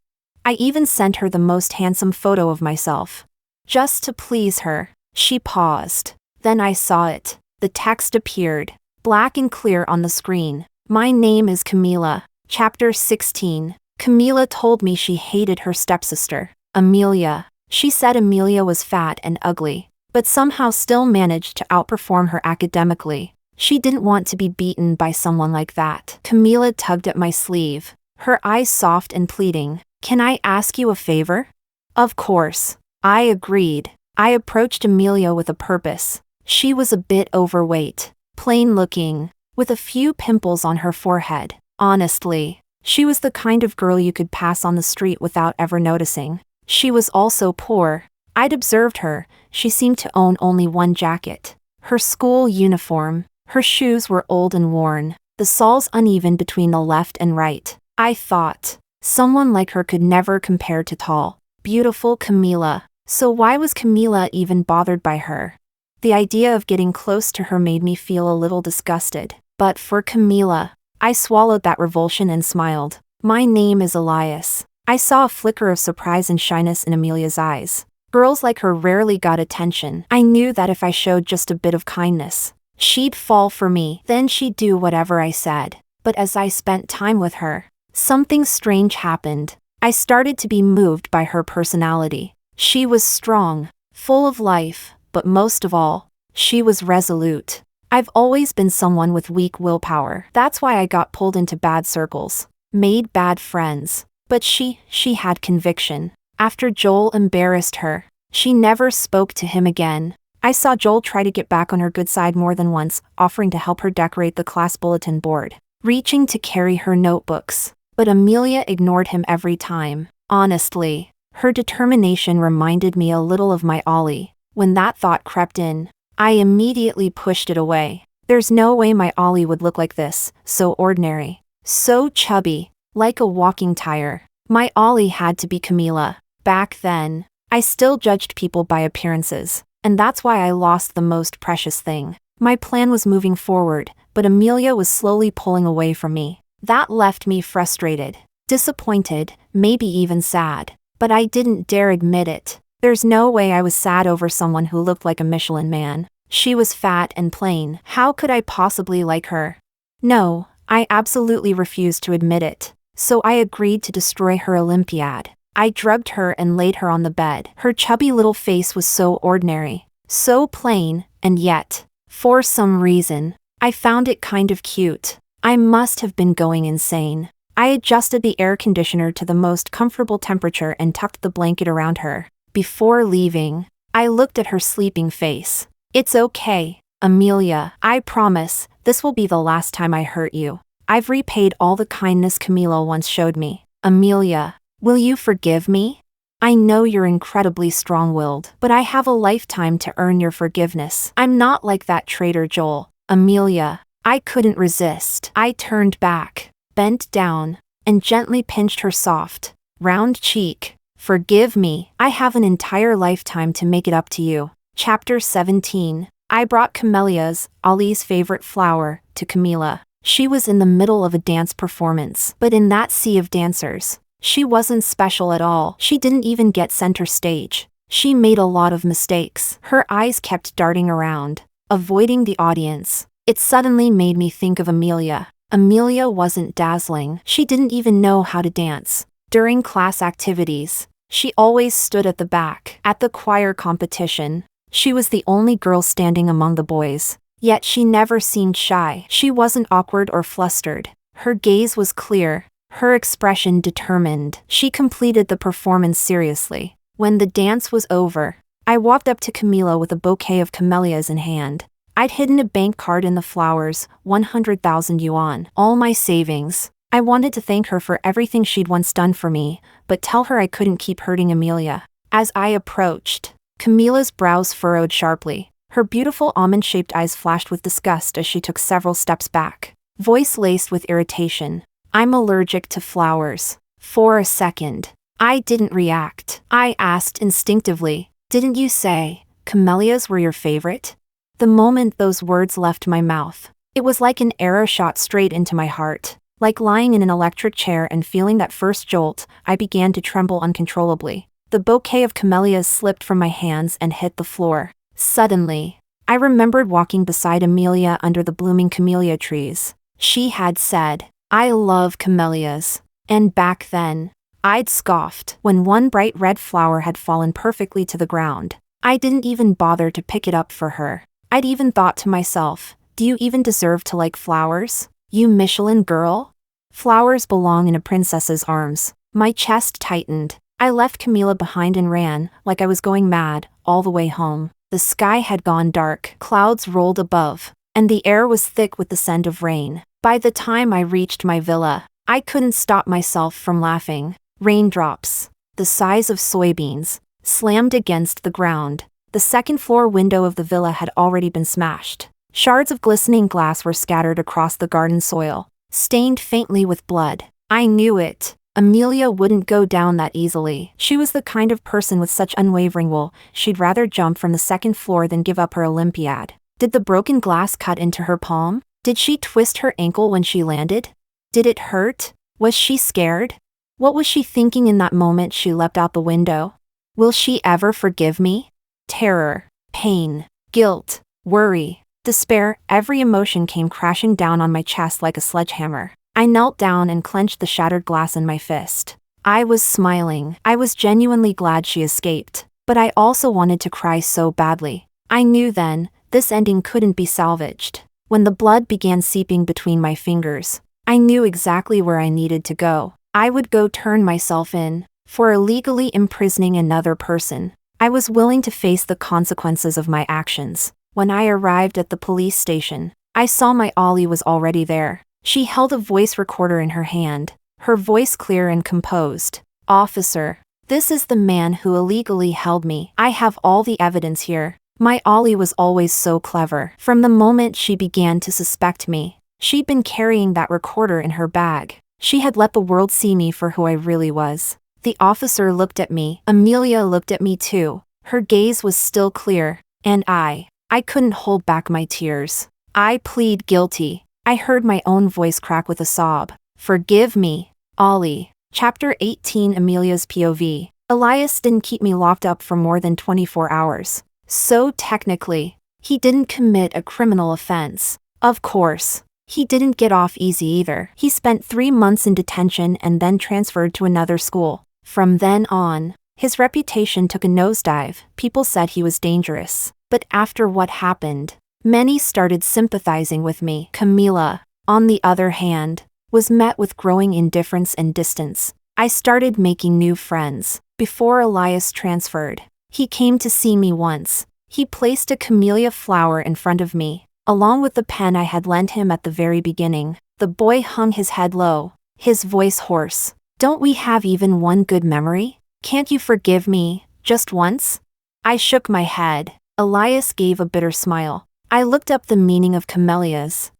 I even sent her the most handsome photo of myself. Just to please her. She paused. Then I saw it. The text appeared, black and clear on the screen. My name is Camila. Chapter 16. Camila told me she hated her stepsister, Amelia. She said Amelia was fat and ugly, but somehow still managed to outperform her academically. She didn't want to be beaten by someone like that. Camila tugged at my sleeve, her eyes soft and pleading. Can I ask you a favor? Of course. I agreed. I approached Amelia with a purpose. She was a bit overweight, plain-looking, with a few pimples on her forehead. Honestly, she was the kind of girl you could pass on the street without ever noticing. She was also poor. I'd observed her. She seemed to own only one jacket. Her school uniform. Her shoes were old and worn, the soles uneven between the left and right. I thought, someone like her could never compare to tall, beautiful Camila. So why was Camila even bothered by her? The idea of getting close to her made me feel a little disgusted. But for Camila, I swallowed that revulsion and smiled. My name is Elias. I saw a flicker of surprise and shyness in Amelia's eyes. Girls like her rarely got attention. I knew that if I showed just a bit of kindness, she'd fall for me. Then she'd do whatever I said. But as I spent time with her, something strange happened. I started to be moved by her personality. She was strong, full of life, but most of all, she was resolute. I've always been someone with weak willpower. That's why I got pulled into bad circles, made bad friends. But she had conviction. After Joel embarrassed her, she never spoke to him again. I saw Joel try to get back on her good side more than once, offering to help her decorate the class bulletin board, reaching to carry her notebooks. But Amelia ignored him every time. Honestly, her determination reminded me a little of my Ollie. When that thought crept in, I immediately pushed it away. There's no way my Ollie would look like this, so ordinary, so chubby, like a walking tire. My Ollie had to be Camila. Back then, I still judged people by appearances, and that's why I lost the most precious thing. My plan was moving forward, but Amelia was slowly pulling away from me. That left me frustrated, disappointed, maybe even sad. But I didn't dare admit it. There's no way I was sad over someone who looked like a Michelin man. She was fat and plain. How could I possibly like her? No, I absolutely refused to admit it. So I agreed to destroy her Olympiad. I drugged her and laid her on the bed. Her chubby little face was so ordinary, so plain, and yet, for some reason, I found it kind of cute. I must have been going insane. I adjusted the air conditioner to the most comfortable temperature and tucked the blanket around her. Before leaving, I looked at her sleeping face. It's okay, Amelia. I promise, this will be the last time I hurt you. I've repaid all the kindness Camila once showed me. Amelia, will you forgive me? I know you're incredibly strong-willed, but I have a lifetime to earn your forgiveness. I'm not like that traitor Joel. Amelia, I couldn't resist. I turned back, bent down, and gently pinched her soft, round cheek. Forgive me. I have an entire lifetime to make it up to you. Chapter 17. I brought camellias, Ali's favorite flower, to Camila. She was in the middle of a dance performance, but in that sea of dancers, she wasn't special at all. She didn't even get center stage. She made a lot of mistakes. Her eyes kept darting around, avoiding the audience. It suddenly made me think of Amelia. Amelia wasn't dazzling. She didn't even know how to dance. During class activities, she always stood at the back. At the choir competition, she was the only girl standing among the boys. Yet she never seemed shy. She wasn't awkward or flustered. Her gaze was clear, her expression determined. She completed the performance seriously. When the dance was over, I walked up to Camila with a bouquet of camellias in hand. I'd hidden a bank card in the flowers, 100,000 yuan, all my savings. I wanted to thank her for everything she'd once done for me, but tell her I couldn't keep hurting Amelia. As I approached, Camila's brows furrowed sharply. Her beautiful almond-shaped eyes flashed with disgust as she took several steps back. Voice laced with irritation. I'm allergic to flowers. For a second, I didn't react. I asked instinctively, didn't you say camellias were your favorite? The moment those words left my mouth, it was like an arrow shot straight into my heart. Like lying in an electric chair and feeling that first jolt, I began to tremble uncontrollably. The bouquet of camellias slipped from my hands and hit the floor. Suddenly, I remembered walking beside Amelia under the blooming camellia trees. She had said, I love camellias. And back then, I'd scoffed when one bright red flower had fallen perfectly to the ground. I didn't even bother to pick it up for her. I'd even thought to myself, do you even deserve to like flowers? You Michelin girl? Flowers belong in a princess's arms. My chest tightened. I left Camila behind and ran, like I was going mad, all the way home. The sky had gone dark, clouds rolled above, and the air was thick with the scent of rain. By the time I reached my villa, I couldn't stop myself from laughing. Raindrops, the size of soybeans, slammed against the ground. The second-floor window of the villa had already been smashed. Shards of glistening glass were scattered across the garden soil, stained faintly with blood. I knew it. Amelia wouldn't go down that easily. She was the kind of person with such unwavering will, she'd rather jump from the second floor than give up her Olympiad. Did the broken glass cut into her palm? Did she twist her ankle when she landed? Did it hurt? Was she scared? What was she thinking in that moment she leapt out the window? Will she ever forgive me? Terror, pain, guilt, worry, despair, every emotion came crashing down on my chest like a sledgehammer. I knelt down and clenched the shattered glass in my fist. I was smiling. I was genuinely glad she escaped, but I also wanted to cry so badly. I knew then, this ending couldn't be salvaged. When the blood began seeping between my fingers, I knew exactly where I needed to go. I would go turn myself in for illegally imprisoning another person. I was willing to face the consequences of my actions. When I arrived at the police station, I saw my Ali was already there. She held a voice recorder in her hand, her voice clear and composed. Officer, this is the man who illegally held me. I have all the evidence here. My Ali was always so clever. From the moment she began to suspect me, she'd been carrying that recorder in her bag. She had let the world see me for who I really was. The officer looked at me. Amelia looked at me too. Her gaze was still clear, and I couldn't hold back my tears. I plead guilty. I heard my own voice crack with a sob. Forgive me, Ali. Chapter 18 Amelia's POV. Elias didn't keep me locked up for more than 24 hours. So technically, he didn't commit a criminal offense. Of course, he didn't get off easy either. He spent 3 months in detention and then transferred to another school. From then on, his reputation took a nosedive. People said he was dangerous. But after what happened, many started sympathizing with me. Camila, on the other hand, was met with growing indifference and distance. I started making new friends. Before Elias transferred, he came to see me once. He placed a camellia flower in front of me, along with the pen I had lent him at the very beginning. The boy hung his head low, his voice hoarse. Don't we have even one good memory? Can't you forgive me, just once? I shook my head. Elias gave a bitter smile. I looked up the meaning of camellias.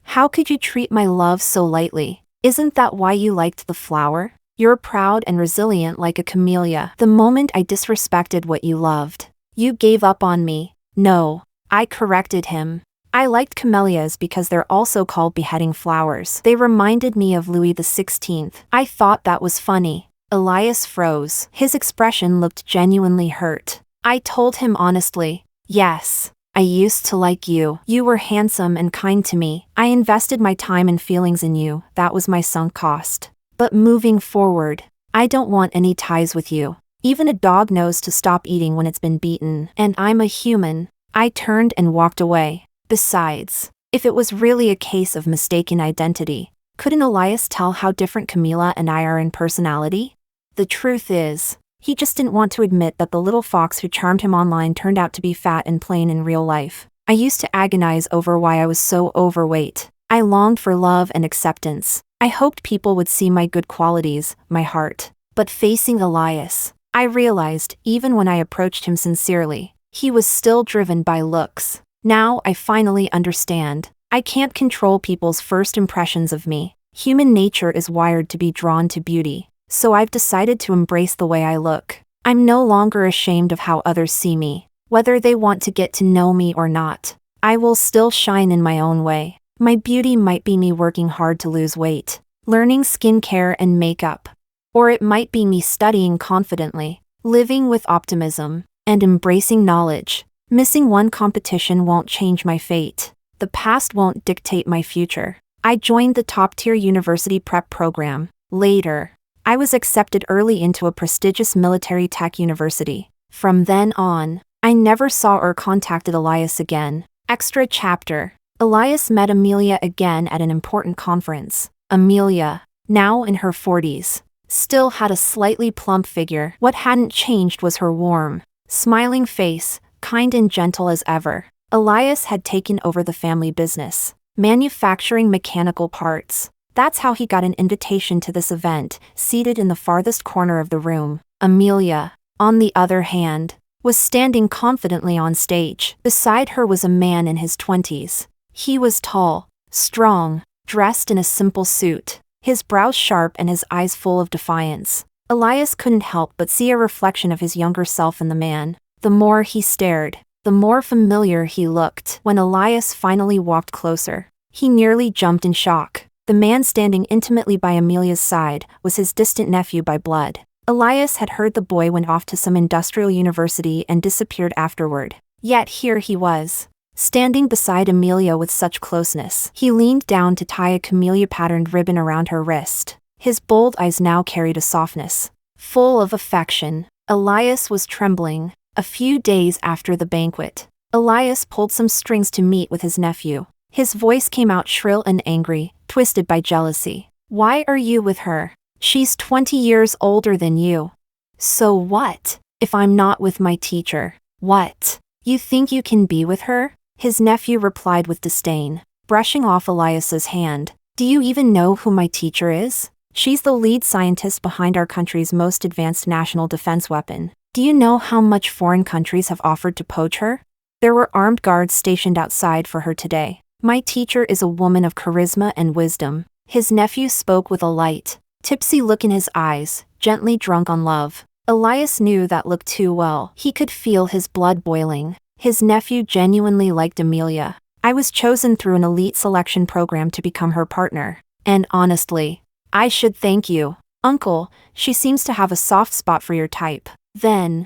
How could you treat my love so lightly? Isn't that why you liked the flower? You're proud and resilient like a camellia. The moment I disrespected what you loved, you gave up on me. No, I corrected him. I liked camellias because they're also called beheading flowers. They reminded me of Louis XVI. I thought that was funny. Elias froze. His expression looked genuinely hurt. I told him honestly, yes, I used to like you. You were handsome and kind to me. I invested my time and feelings in you. That was my sunk cost. But moving forward, I don't want any ties with you. Even a dog knows to stop eating when it's been beaten. And I'm a human. I turned and walked away. Besides, if it was really a case of mistaken identity, couldn't Elias tell how different Camila and I are in personality? The truth is, he just didn't want to admit that the little fox who charmed him online turned out to be fat and plain in real life. I used to agonize over why I was so overweight. I longed for love and acceptance. I hoped people would see my good qualities, my heart. But facing Elias, I realized, even when I approached him sincerely, he was still driven by looks. Now I finally understand. I can't control people's first impressions of me. Human nature is wired to be drawn to beauty. So I've decided to embrace the way I look. I'm no longer ashamed of how others see me. Whether they want to get to know me or not, I will still shine in my own way. My beauty might be me working hard to lose weight, learning skincare and makeup. Or it might be me studying confidently, living with optimism, and embracing knowledge. Missing one competition won't change my fate. The past won't dictate my future. I joined the top-tier university prep program. Later, I was accepted early into a prestigious military tech university. From then on, I never saw or contacted Elias again. Extra chapter. Elias met Amelia again at an important conference. Amelia, now in her 40s, still had a slightly plump figure. What hadn't changed was her warm, smiling face, kind and gentle as ever. Elias had taken over the family business, manufacturing mechanical parts. That's how he got an invitation to this event, seated in the farthest corner of the room. Amelia, on the other hand, was standing confidently on stage. Beside her was a man in his 20s. He was tall, strong, dressed in a simple suit, his brows sharp and his eyes full of defiance. Elias couldn't help but see a reflection of his younger self in the man. The more he stared, the more familiar he looked. When Elias finally walked closer, he nearly jumped in shock. The man standing intimately by Amelia's side was his distant nephew by blood. Elias had heard the boy went off to some industrial university and disappeared afterward. Yet here he was, standing beside Amelia with such closeness. He leaned down to tie a camellia-patterned ribbon around her wrist. His bold eyes now carried a softness, full of affection. Elias was trembling. A few days after the banquet, Elias pulled some strings to meet with his nephew. His voice came out shrill and angry, twisted by jealousy. Why are you with her? She's 20 years older than you. So what, if I'm not with my teacher? What? You think you can be with her? His nephew replied with disdain, brushing off Elias's hand. Do you even know who my teacher is? She's the lead scientist behind our country's most advanced national defense weapon. Do you know how much foreign countries have offered to poach her? There were armed guards stationed outside for her today. My teacher is a woman of charisma and wisdom. His nephew spoke with a light, tipsy look in his eyes, gently drunk on love. Elias knew that look too well. He could feel his blood boiling. His nephew genuinely liked Amelia. I was chosen through an elite selection program to become her partner. And honestly, I should thank you, Uncle. She seems to have a soft spot for your type. Then,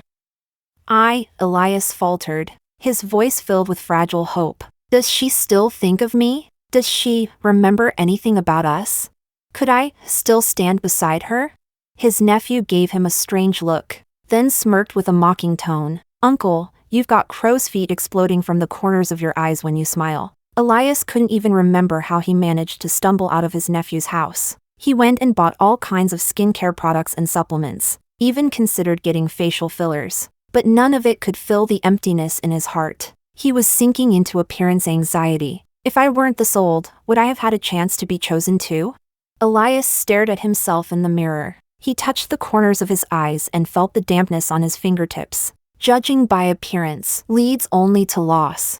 Elias faltered, his voice filled with fragile hope. Does she still think of me? Does she remember anything about us? Could I still stand beside her? His nephew gave him a strange look, then smirked with a mocking tone. Uncle, you've got crow's feet exploding from the corners of your eyes when you smile. Elias couldn't even remember how he managed to stumble out of his nephew's house. He went and bought all kinds of skincare products and supplements, even considered getting facial fillers. But none of it could fill the emptiness in his heart. He was sinking into appearance anxiety. If I weren't this old, would I have had a chance to be chosen too? Elias stared at himself in the mirror. He touched the corners of his eyes and felt the dampness on his fingertips. Judging by appearance leads only to loss.